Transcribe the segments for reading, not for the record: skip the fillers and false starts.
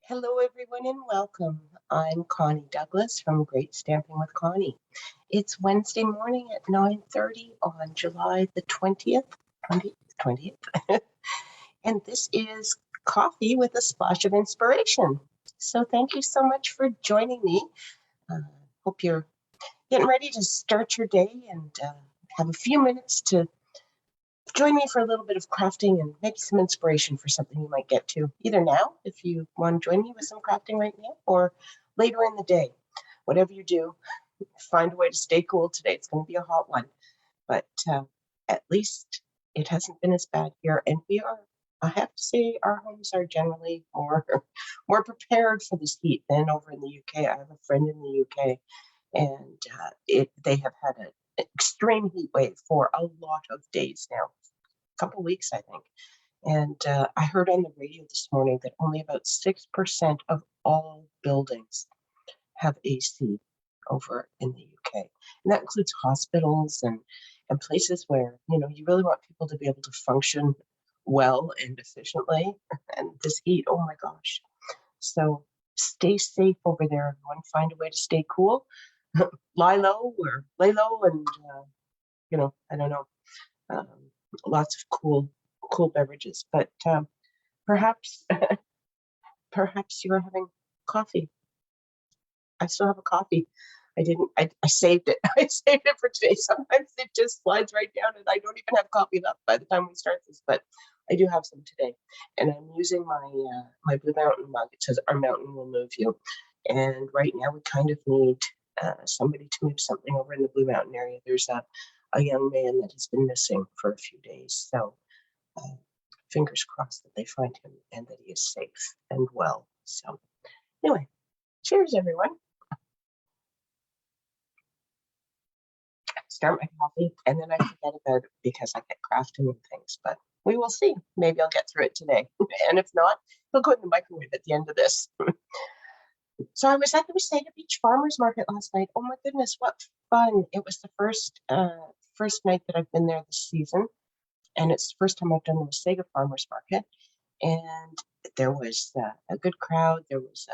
Hello, everyone, and welcome. I'm Connie Douglas from Great Stamping with Connie. It's Wednesday morning at 9:30 on July the 20th, 20th, and this is Coffee with a Splash of Inspiration. So thank you so much for joining me. Uh, Hope you're getting ready to start your day and have a few minutes to join me for a little bit of crafting and maybe some inspiration for something you might get to either now, if you want to join me with some crafting right now, or later in the day. Whatever you do, find a way to stay cool today. It's going to be a hot one, but at least it hasn't been as bad here. And I have to say, our homes are generally more prepared for this heat than over in the UK. I have a friend in the UK, and they have had an extreme heat wave for a lot of days now, a couple weeks, I think. And I heard on the radio this morning that only about 6% of all buildings have AC over in the UK. And that includes hospitals and places where, you really want people to be able to function well and efficiently. And this heat, oh my gosh. So stay safe over there, everyone. Find a way to stay cool. Lie low or lay low and, I don't know, um, lots of cool beverages. But perhaps, perhaps you're having coffee. I still have a coffee. I didn't, I saved it. I saved it for today. Sometimes it just slides right down and I don't even have coffee left by the time we start this, but I do have some today. And I'm using my Blue Mountain mug. It says, "Our mountain will move you." And right now we kind of need somebody to move something over in the Blue Mountain area. There's a young man that has been missing for a few days. So uh, fingers crossed that they find him and that he is safe and well. So anyway, cheers, everyone. Start my coffee, and then I forget about it because I get crafting and things. But we will see. Maybe I'll get through it today, and if not, he'll go in the microwave at the end of this. So I was at the Wasaga Beach Farmers Market last night. Oh my goodness, what fun! It was the first night that I've been there this season, and it's the first time I've done the Wasaga Farmers Market. And there was a good crowd. There was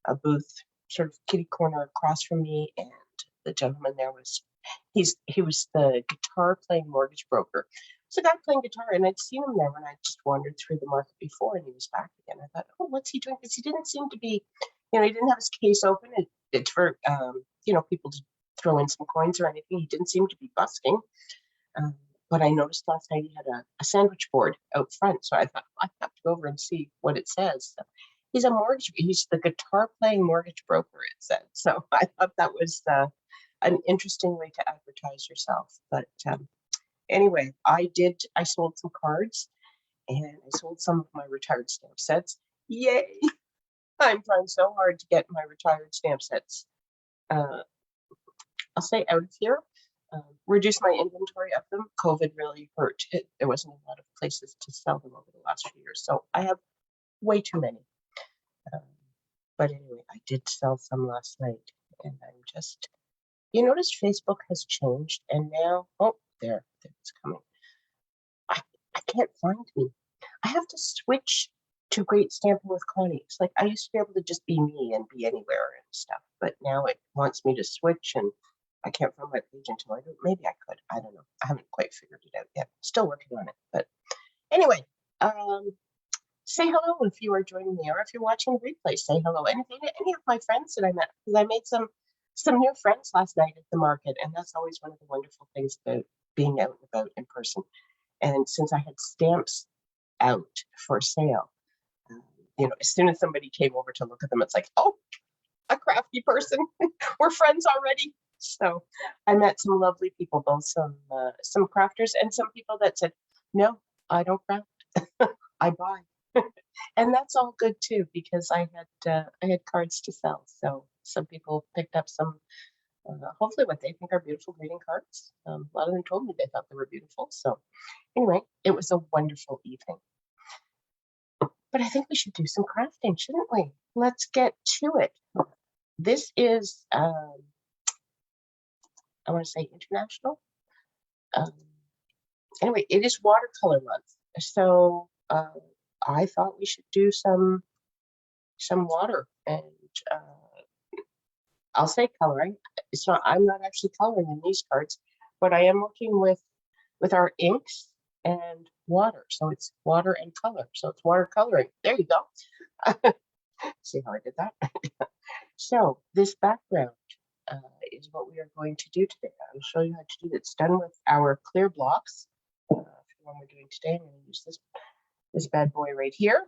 a booth, sort of kitty corner across from me, and the gentleman there was he was the guitar playing mortgage broker. It's a guy playing guitar, and I'd seen him there when I just wandered through the market before, and he was back again. I thought, oh, what's he doing? Because he didn't seem to be, he didn't have his case open. It's for people to throw in some coins or anything. He didn't seem to be busking. Um, but I noticed last night he had a sandwich board out front, so I thought, I have to go over and see what it says. So he's the guitar playing mortgage broker, it said. So I thought that was an interesting way to advertise yourself. But anyway, I sold some cards and I sold some of my retired stamp sets. Yay! I'm trying so hard to get my retired stamp sets, uh, I'll say, out of here. Reduce my inventory of them. COVID really hurt it. There wasn't a lot of places to sell them over the last few years. So I have way too many. Um, but anyway, I did sell some last night, and I'm just, you notice Facebook has changed, and now, oh, there it's coming. I, I can't find me. I have to switch to Great Stamping with Connie. It's like I used to be able to just be me and be anywhere and stuff, but now it wants me to switch, and I can't find my page until I do. Maybe I could. I don't know. I haven't quite figured it out yet. Still working on it. But anyway, say hello if you are joining me, or if you're watching the replay, say hello. Anything to any of my friends that I met, because I made some new friends last night at the market, and that's always one of the wonderful things about being out and about in person. And since I had stamps out for sale, um, as soon as somebody came over to look at them, it's like, oh, a crafty person. We're friends already. So I met some lovely people, both some crafters and some people that said, no, I don't craft. I buy. And that's all good too, because I had cards to sell. So some people picked up some, hopefully what they think are beautiful greeting cards. A lot of them told me they thought they were beautiful. So anyway, it was a wonderful evening. But I think we should do some crafting, shouldn't we? Let's get to it. This is, I want to say international. Um, anyway, it is watercolor month. So I thought we should do some some water, and I'll say coloring. It's not. I'm not actually coloring in these cards, but I am working with our inks and water. So it's water and color. So it's watercoloring. There you go. See how I did that? So this background is what we are going to do today. I'll show you how to do it. It's done with our clear blocks. For the one we're doing today, I'm going to use this bad boy right here,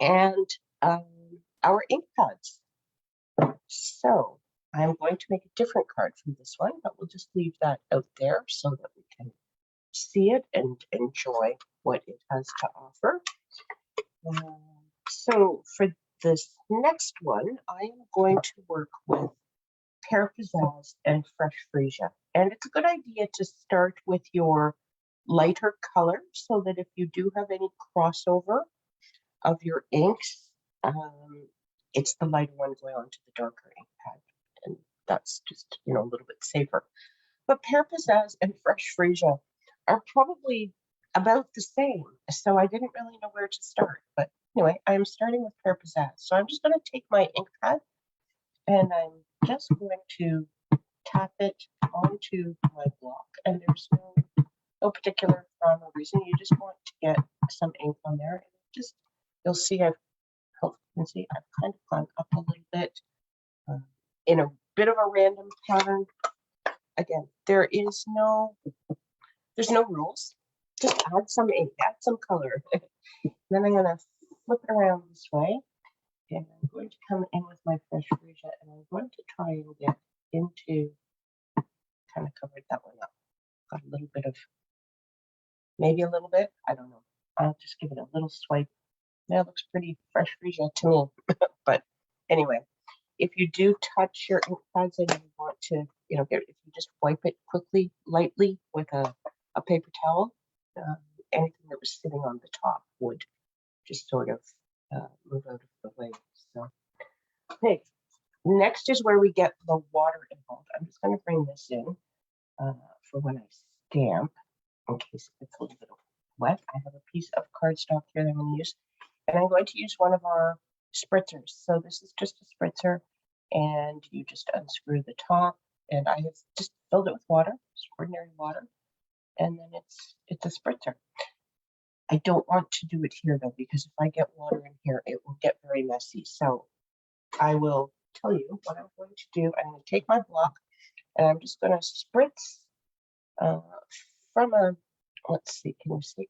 and our ink pads. So I'm going to make a different card from this one, but we'll just leave that out there so that we can see it and enjoy what it has to offer. So for this next one, I am going to work with Pear Pizzazz and Fresh Freesia. And it's a good idea to start with your lighter color so that if you do have any crossover of your inks, it's the lighter one going onto the darker ink pad. And that's just, a little bit safer. But Pear Pizzazz and Fresh Freesia are probably about the same. So I didn't really know where to start. But anyway, I'm starting with Pear Pizzazz. So I'm just going to take my ink pad and I'm just going to tap it onto my block. And there's no particular rhyme or reason. You just want to get some ink on there. And you'll see I've kind of gone up a little bit in a bit of a random pattern. Again, there's no rules. Just add some ink, add some color. Then I'm going to flip it around this way. And I'm going to come in with my Fresh Freesia, and I'm going to try and get into, kind of covered that one up. Got a little bit of, maybe a little bit, I don't know. I'll just give it a little swipe. That looks pretty Fresh Freesia to me. But anyway, if you do touch your ink pads and you want to, if you just wipe it quickly, lightly with a paper towel, anything that was sitting on the top would just sort of move out of the way. So, okay, next is where we get the water involved. I'm just going to bring this in for when I stamp, in case it's a little bit wet. I have a piece of cardstock here that I'm going to use, and I'm going to use one of our spritzers. So this is just a spritzer, and you just unscrew the top, and I have just filled it with water, just ordinary water, and then it's a spritzer. I don't want to do it here though, because if I get water in here, it will get very messy. So I will tell you what I'm going to do. I'm going to take my block and I'm just going to spritz from let's see, can you see?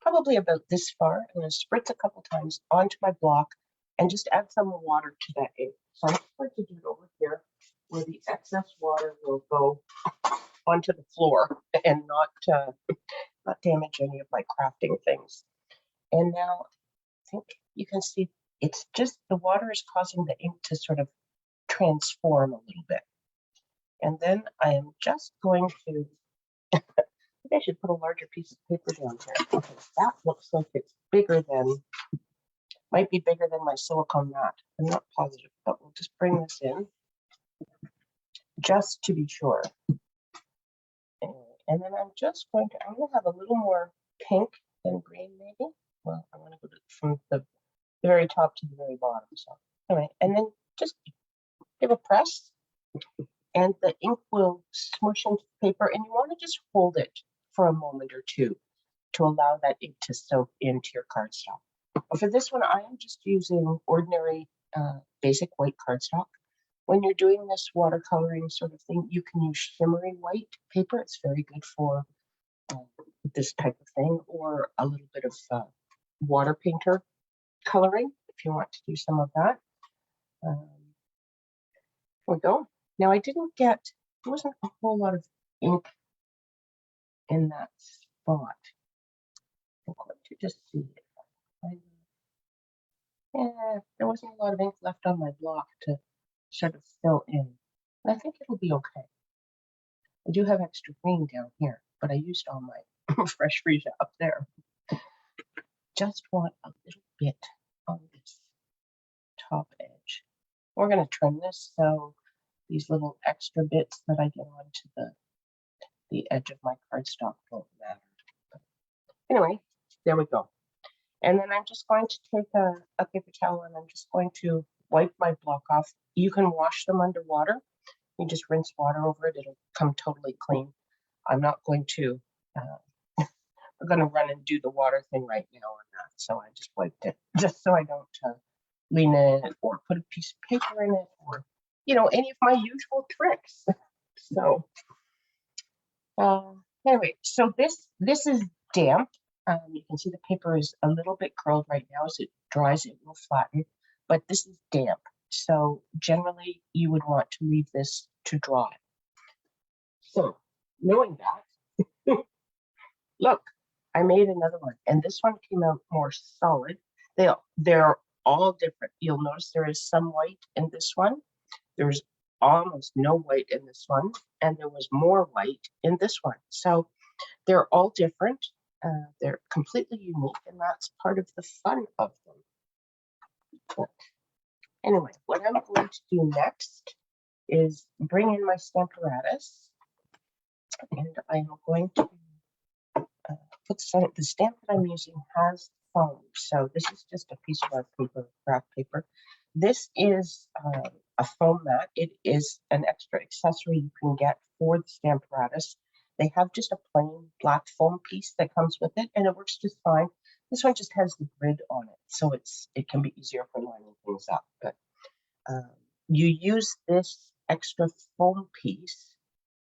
Probably about this far. I'm going to spritz a couple times onto my block and just add some water to that ink. So I'm just going to do it over here where the excess water will go onto the floor and not damage any of my crafting things. And now I think you can see it's just the water is causing the ink to sort of transform a little bit. And then I am just going to, maybe I should put a larger piece of paper down here. Okay, that looks like it's might be bigger than my silicone mat. I'm not positive, but we'll just bring this in just to be sure. And then I'm going to have a little more pink than green, maybe. Well, I'm going to go from the very top to the very bottom. So anyway, and then just give a press, and the ink will smush into the paper, and you want to just hold it for a moment or two to allow that ink to soak into your cardstock. But for this one, I am just using ordinary basic white cardstock. When you're doing this watercoloring sort of thing, you can use shimmery white paper. It's very good for this type of thing, or a little bit of water painter coloring if you want to do some of that. Here we go. Now there wasn't a whole lot of ink in that spot. I'm going to just see it. There wasn't a lot of ink left on my block to sort of fill in. And I think it'll be okay. I do have extra green down here, but I used all my Fresh Freesia up there. Just want a little bit on this top edge. We're going to trim this so these little extra bits that I get onto the edge of my cardstock won't matter. But anyway, there we go. And then I'm just going to take a paper towel and I'm just going to wipe my block off. You can wash them underwater. You just rinse water over it. It'll come totally clean. I'm not going to, I'm going to run and do the water thing right now on that. So I just wiped it just so I don't lean in it or put a piece of paper in it or, any of my usual tricks. So anyway, so this is damp. You can see the paper is a little bit curled right now. As it dries, it will flatten, but this is damp. So generally, you would want to leave this to dry. So knowing that, look, I made another one, and this one came out more solid. They're all different. You'll notice there is some white in this one. There's almost no white in this one, and there was more white in this one. So they're all different. They're completely unique, and that's part of the fun of them. But anyway, what I'm going to do next is bring in my Stamparatus, and I am going to put the stamp that I'm using has foam. So this is just a piece of art paper, craft paper. This is a foam mat. It is an extra accessory you can get for the Stamparatus. They have just a plain black foam piece that comes with it, and it works just fine. This one just has the grid on it, so it can be easier for lining things up. But you use this extra foam piece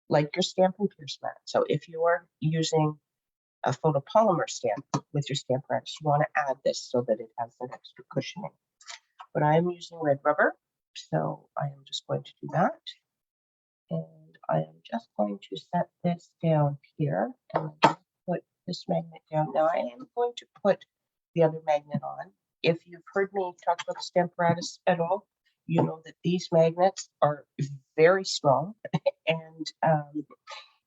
like your Stampin' Pierce mat. So if you're using a photopolymer stamp with your Stamparatus, you want to add this so that it has that extra cushioning. But I am using red rubber, so I am just going to do that. And I am just going to set this down here and put this magnet down. Now I am going to put the other magnet on. If you've heard me talk about the Stamparatus at all, you know that these magnets are very strong and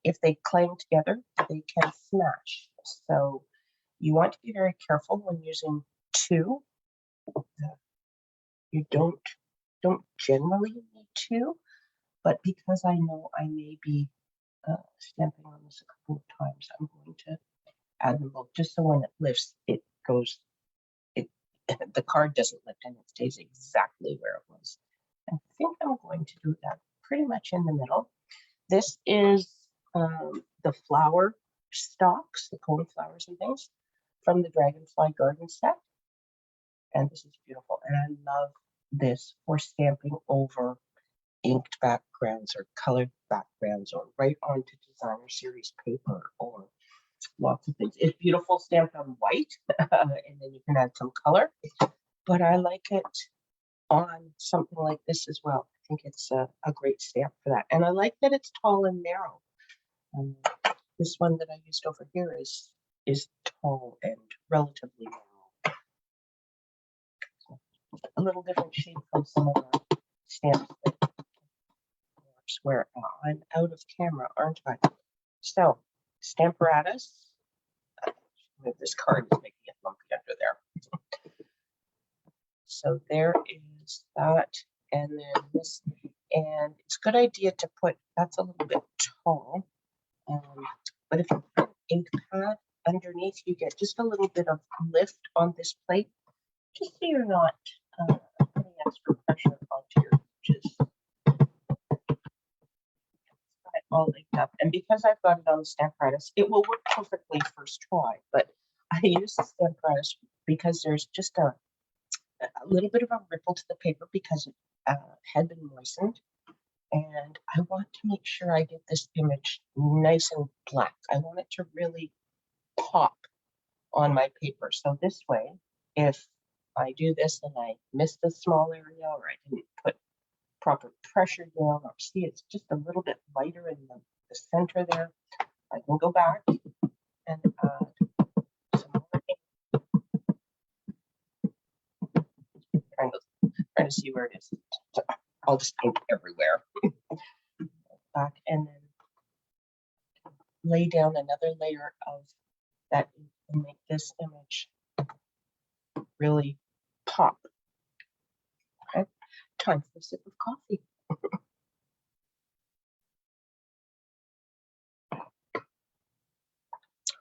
if they clang together, they can smash. So you want to be very careful when using two. You don't generally need two, but because I know I may be stamping on this a couple of times, I'm going to add them both just so when it lifts, it goes, the card doesn't lift and it stays exactly where it was. I think I'm going to do that pretty much in the middle. This is the flower stalks, the cone flowers and things from the Dragonfly Garden set. And this is beautiful. And I love this for stamping over inked backgrounds or colored backgrounds or right onto designer series paper or lots of things. It's beautiful stamped on white and then you can add some color. But I like it on something like this as well. I think it's a great stamp for that. And I like that it's tall and narrow. This one that I used over here is tall and relatively narrow. So a little different shape from some of the stamps that where I'm out of camera, aren't I? So Stamparatus. Move this card is making it lumpy under there. So there is that, and then this, and it's a good idea to put, that's a little bit tall, but if you put an ink pad underneath, you get just a little bit of lift on this plate, just so you're not putting extra pressure onto your edges. All linked up, and because I've got it on the Stamparatus, it will work perfectly first try, but I use the Stamparatus because there's just a little bit of a ripple to the paper because it had been moistened, and I want to make sure I get this image nice and black. I want it to really pop on my paper. So this way, if I do this and I miss the small area or I didn't put proper pressure down, or see it's just a little bit lighter in the center there, I can go back and add some more ink. Trying to see where it is. I'll just ink everywhere. Back and then lay down another layer of that ink and make this image really pop. Okay, time for a sip of coffee.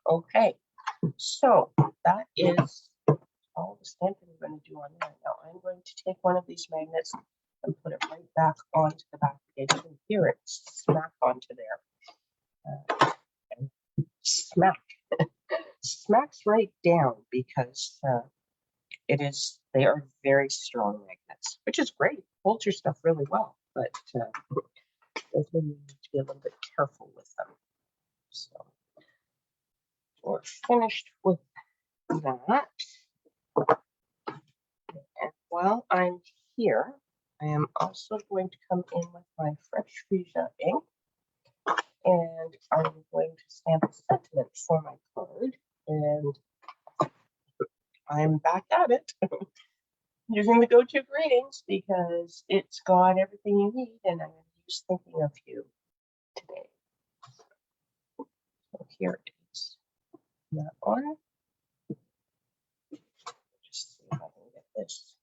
Okay, so that is all the stamping we're going to do on there. Now I'm going to take one of these magnets and put it right back onto the back again. You can hear it smack onto there. And smack. Smacks right down because they are very strong magnets, which is great. Holds your stuff really well, but you need to be a little bit careful with them. So we're finished with that. And while I'm here, I am also going to come in with my Fresh Freesia ink, and I'm going to stamp a sentiment for my card, and I'm back at it using the GoToGreetings because it's got everything you need, and I'm just thinking of you today. So here it is. That one. Just see if I can get this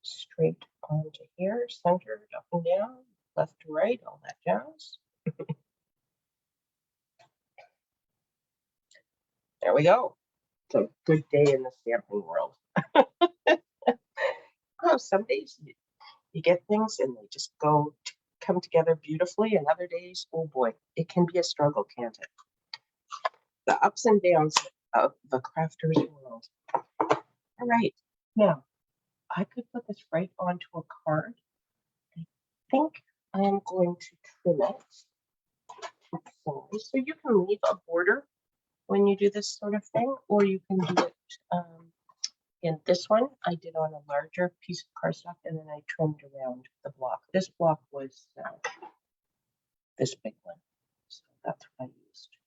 straight onto here, centered up and down, left to right, all that jazz. There we go. It's a good day in the stamping world. Oh, some days you get things and they just come together beautifully, and other days, oh boy, it can be a struggle, can't it? The ups and downs of the crafter's world. All right, now I could put this right onto a card. I think I am going to trim it. So you can leave a border when you do this sort of thing, or you can do it in this one. I did on a larger piece of cardstock, and then I trimmed around the block. This block was this big one, so that's what I used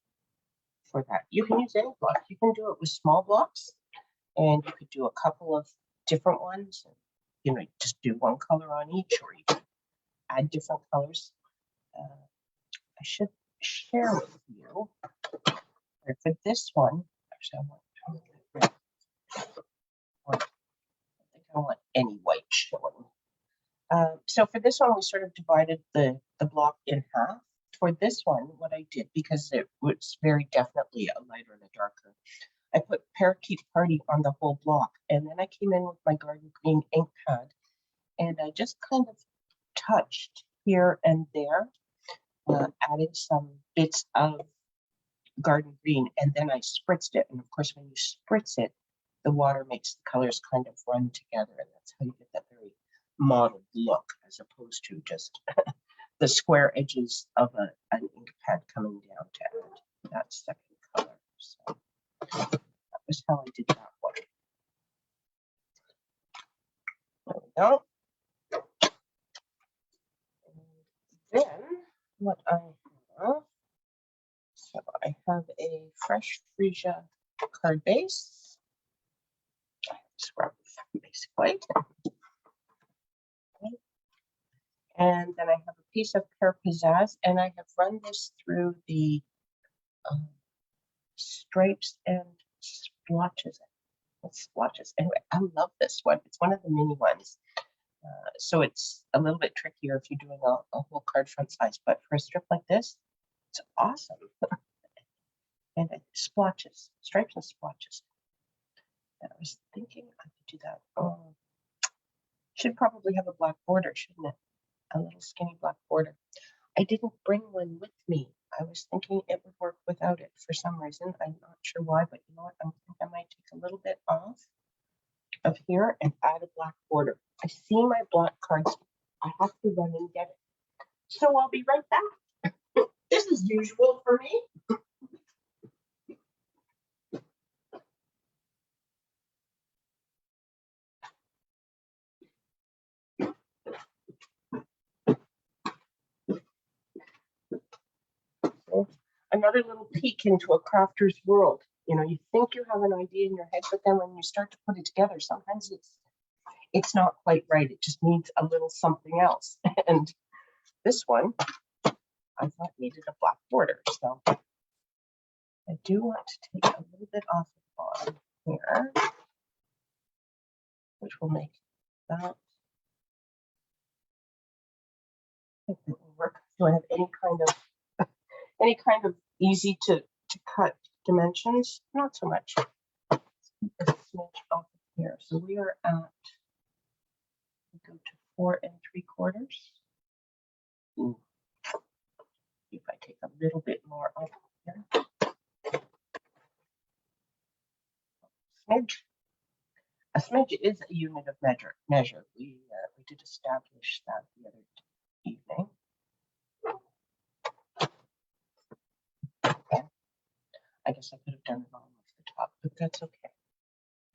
for that. You can use any block. You can do it with small blocks, and you could do a couple of different ones. And, just do one color on each, or you can add different colors. I should share with you. For this one, actually, I want any white showing. So for this one, we sort of divided the block in half. For this one, what I did, because it was very definitely a lighter and a darker, I put Parakeet Party on the whole block, and then I came in with my Garden Green ink pad, and I just kind of touched here and there, added some bits of Garden Green, and then I spritzed it. And of course, when you spritz it, the water makes the colors kind of run together, and that's how you get that very mottled look, as opposed to just the square edges of an ink pad coming down to add that second color. So that was how I did that one. There we go. And then what I have, so I have a Fresh Freesia card base. Scrub basic white. Okay. And then I have a piece of Pear Pizzazz, and I have run this through the stripes and splotches. Splotches. Anyway, I love this one. It's one of the mini ones. So it's a little bit trickier if you're doing a whole card front size, but for a strip like this, it's awesome. And it splotches, stripes and splotches. And I was thinking I could do that. Should probably have a black border, shouldn't it? A little skinny black border. I didn't bring one with me. I was thinking it would work without it for some reason. I'm not sure why, but you know what? I think I might take a little bit off of here and add a black border. I see my black cards. I have to run and get it. So I'll be right back. This is usual for me. Another little peek into a crafter's world. You think you have an idea in your head, but then when you start to put it together, sometimes it's not quite right. It just needs a little something else. And this one, I thought needed a black border. So I do want to take a little bit off the bottom here, which will make that. I think it will work. Do I have any kind of easy to cut dimensions? Not so much. a smidge off of here. So we are at, we go to 4 3/4. Ooh. If I take a little bit more off here. Smidge. A smidge is a unit of measure. We did establish that the other evening. Yeah. I guess I could have done it all off the top, but that's okay.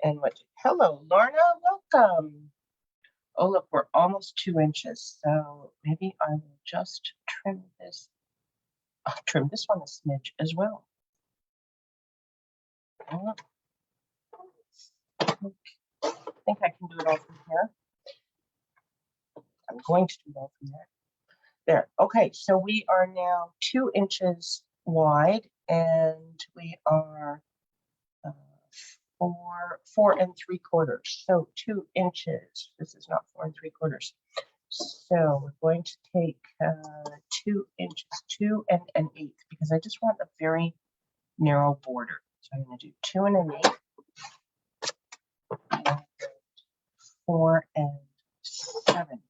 And what? Hello, Lorna. Welcome. Oh, look, we're almost 2 inches. So maybe I will just trim this. I'll trim this one a smidge as well. I think I can do it all from here. I'm going to do it all from there. There. Okay, so we are now 2 inches wide, and we are 4 3/4. So 2 inches. This is not 4 3/4. So we're going to take 2 inches, 2 and 1/8, because I just want a very narrow border. So I'm going to do 2 and 1/8, and 4 7.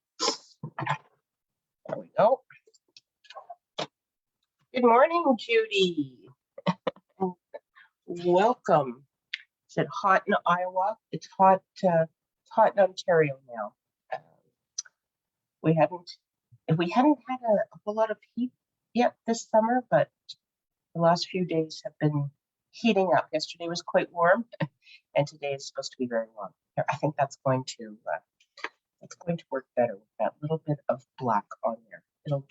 There we go. Good morning, Judy. Welcome. Is it hot in Iowa? It's hot. Hot in Ontario now. We hadn't had a whole lot of heat yet this summer, but the last few days have been heating up. Yesterday was quite warm, and today is supposed to be very warm. I think that's going to work better with that little bit of black on there. It'll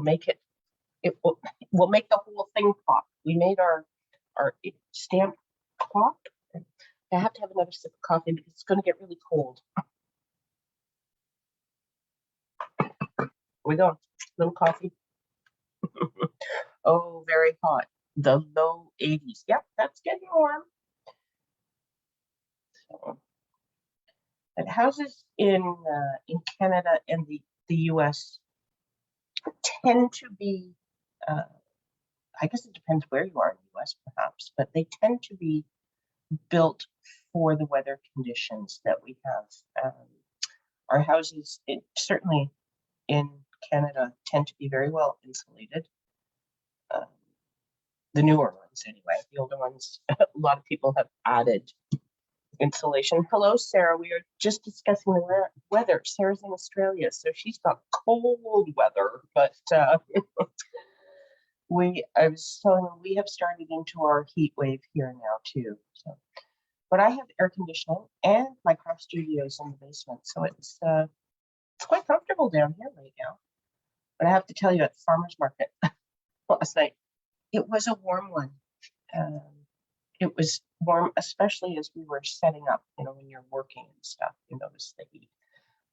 make it. It will make the whole thing pop. We made our stamp pop. I have to have another sip of coffee because it's going to get really cold. We go. Little coffee. Oh, very hot. The low 80s. Yep, that's getting warm. So, and houses in Canada and the U.S. tend to be, I guess it depends where you are in the U.S. perhaps, but they tend to be built for the weather conditions that we have. Our houses, certainly in Canada, tend to be very well insulated. The newer ones, anyway. The older ones, a lot of people have added insulation. Hello, Sarah. We are just discussing the weather. Sarah's in Australia, so she's got cold weather, but I was telling her we have started into our heat wave here now too. So, but I have air conditioning and my craft studios in the basement, so it's quite comfortable down here right now. But I have to tell you, at the farmers market last night, it was a warm one. It was warm, especially as we were setting up. You know, when you're working and stuff, you notice the heat.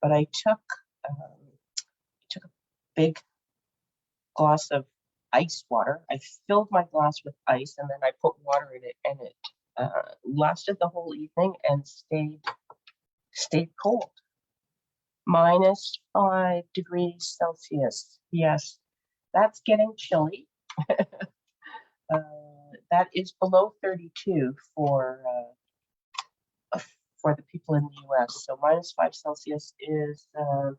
But I took a big glass of ice water. I filled my glass with ice, and then I put water in it, and it lasted the whole evening and stayed cold. -5 degrees Celsius. Yes, that's getting chilly. That is below 32 for the people in the U.S. So -5 Celsius is, what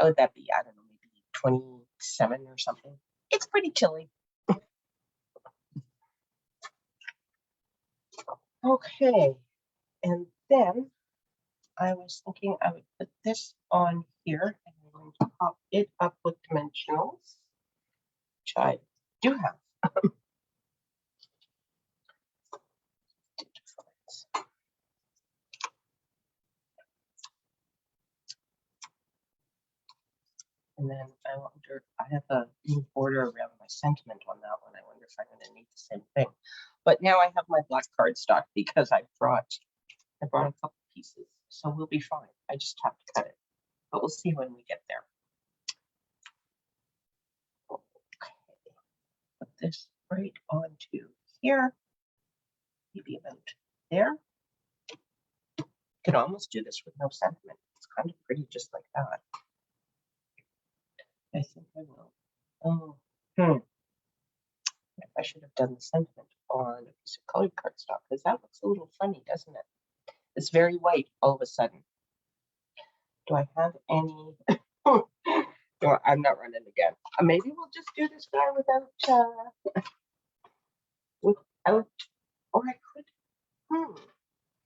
would that be? I don't know, maybe 27 or something. It's pretty chilly. Okay, and then I was thinking I would put this on here, and I'm going to pop it up with dimensionals, which I do have. And then I have a new border around my sentiment on that one. I wonder if I'm going to need the same thing. But now I have my black cardstock because I brought a couple pieces, so we'll be fine. I just have to cut it, but we'll see when we get there. Okay, put this right onto here, maybe about there. You can almost do this with no sentiment. It's kind of pretty just like that. I think I will. I should have done the sentiment on a piece of colored cardstock because that looks a little funny, doesn't it? It's very white all of a sudden. Do I have any? No, I'm not running again. Maybe we'll just do this guy without, or I could,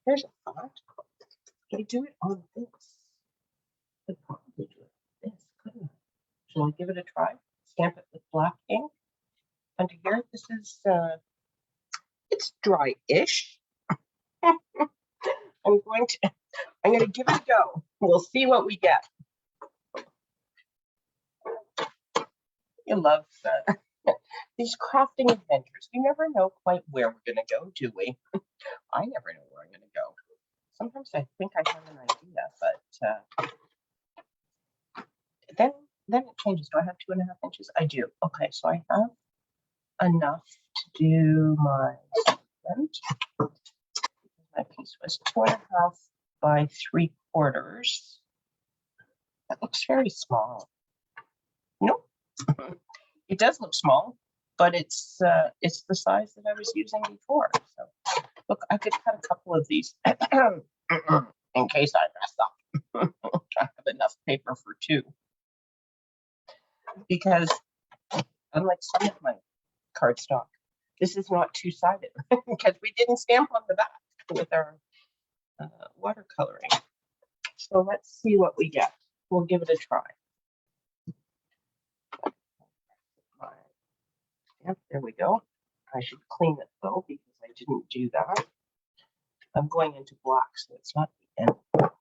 here's a thought. Could I do it on this? Could probably do it on this, couldn't I? Shall I give it a try? Stamp it with black ink. Under here, this is, it's dry-ish. I'm going to give it a go. We'll see what we get. You love these crafting adventures. We never know quite where we're going to go, do we? I never know where I'm going to go. Sometimes I think I have an idea, but then it changes. Do I have 2.5 inches? I do. Okay, so I have enough to do my segment. My piece was 2.5 by 3/4. That looks very small. Nope. It does look small, but it's the size that I was using before. So look, I could cut a couple of these in case I mess up. I have enough paper for 2. Because unlike some of my cardstock, this is not 2-sided because we didn't stamp on the back with our watercoloring. So let's see what we get. We'll give it a try. Yep, there we go. I should clean it though because I didn't do that. I'm going into black, so it's not the end. But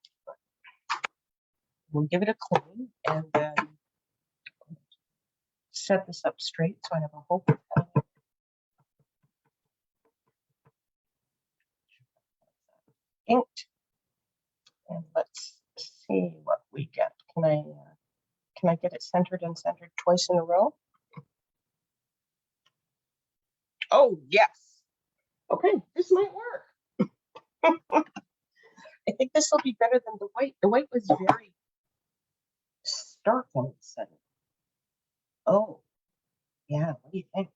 we'll give it a clean and then set this up straight so I have a whole inked. And let's see what we get. Can I get it centered and centered twice in a row? Oh, yes. Okay, this might work. I think this will be better than the white. The white was very stark all of a sudden. Oh, yeah, what do you think?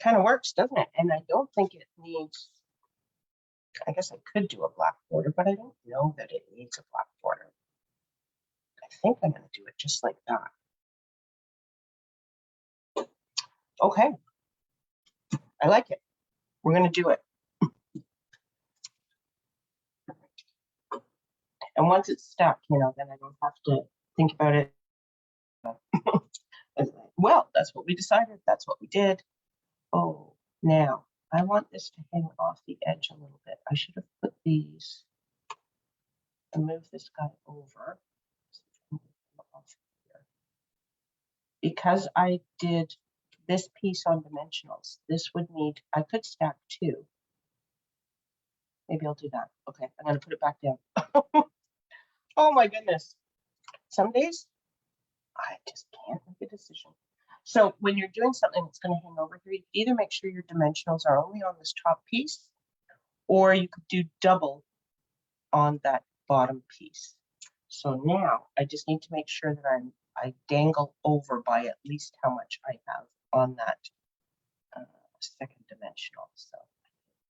Kind of works, doesn't it? And I don't think it needs, I guess I could do a black border, but I don't know that it needs a black border. I think I'm going to do it just like that. Okay. I like it. We're going to do it. And once it's stuck, then I don't have to think about it. Well, that's what we decided. That's what we did. Oh, now I want this to hang off the edge a little bit. I should have put these and move this guy over. Because I did this piece on dimensionals, this would need, I could stack 2. Maybe I'll do that. Okay, I'm going to put it back down. Oh my goodness. Some days I just can't make a decision. So when you're doing something that's going to hang over here, you either make sure your dimensionals are only on this top piece, or you could do double on that bottom piece. So now I just need to make sure that I dangle over by at least how much I have on that second dimensional. So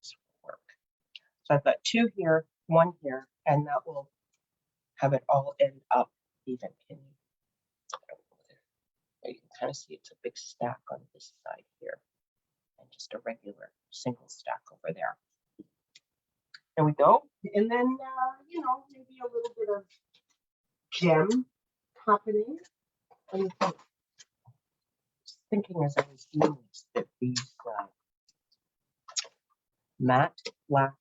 this will work. So I've got 2 here, 1 here, and that will have it all end up even. You can kind of see it's a big stack on this side here, and just a regular single stack over there. There we go. And then, maybe a little bit of gem happening. I was thinking as I was doing this that these matte black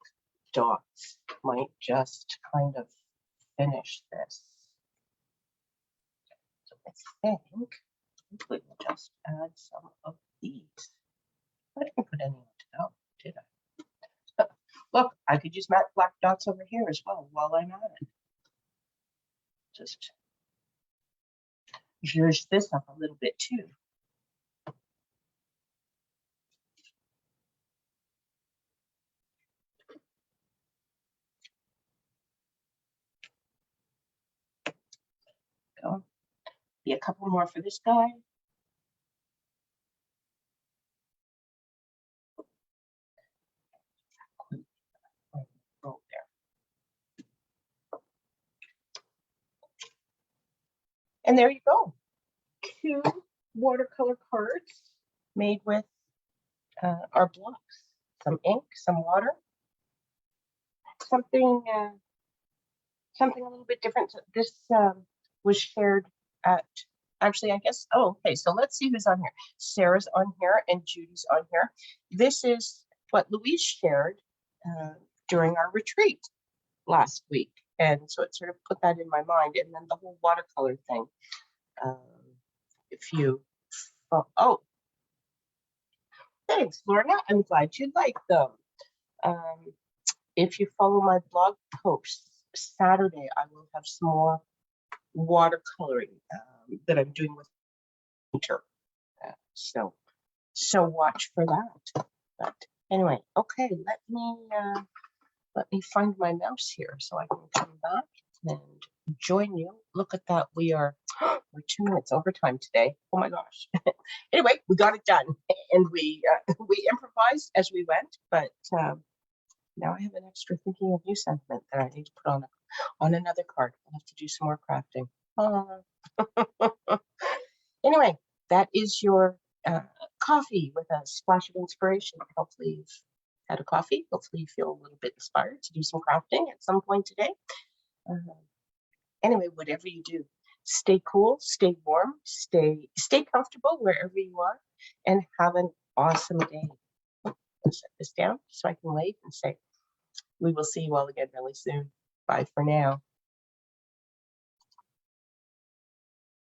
dots might just kind of finish this. So I think we will just add some of these. I didn't put any on top, did I? Look, I could use matte black dots over here as well while I'm at it. Just zhuzh this up a little bit too. Go. Be a couple more for this guy. And there you go. 2 watercolor cards made with our blocks. Some ink, some water, something something a little bit different. This was shared at, actually, I guess, oh, okay, so let's see who's on here. Sarah's on here and Judy's on here. This is what Louise shared during our retreat last week. And so it sort of put that in my mind. And then the whole watercolor thing. If you, oh, thanks, Lorna. I'm glad you like them. If you follow my blog posts, Saturday I will have some more watercoloring that I'm doing with Painter. So watch for that. But anyway, okay, let me find my mouse here so I can come back and join you. Look at that, we're 2 minutes overtime today. Oh my gosh. Anyway, we got it done, and we improvised as we went, but now I have an extra thinking of you sentiment that I need to put on another card. I'll have to do some more crafting. Anyway, that is your coffee with a splash of inspiration. Hopefully you've had a coffee. Hopefully you feel a little bit inspired to do some crafting at some point today. Anyway, whatever you do, stay cool, stay warm, stay comfortable wherever you are, and have an awesome day. I'll set this down so I can wave and say, we will see you all again really soon. Bye for now.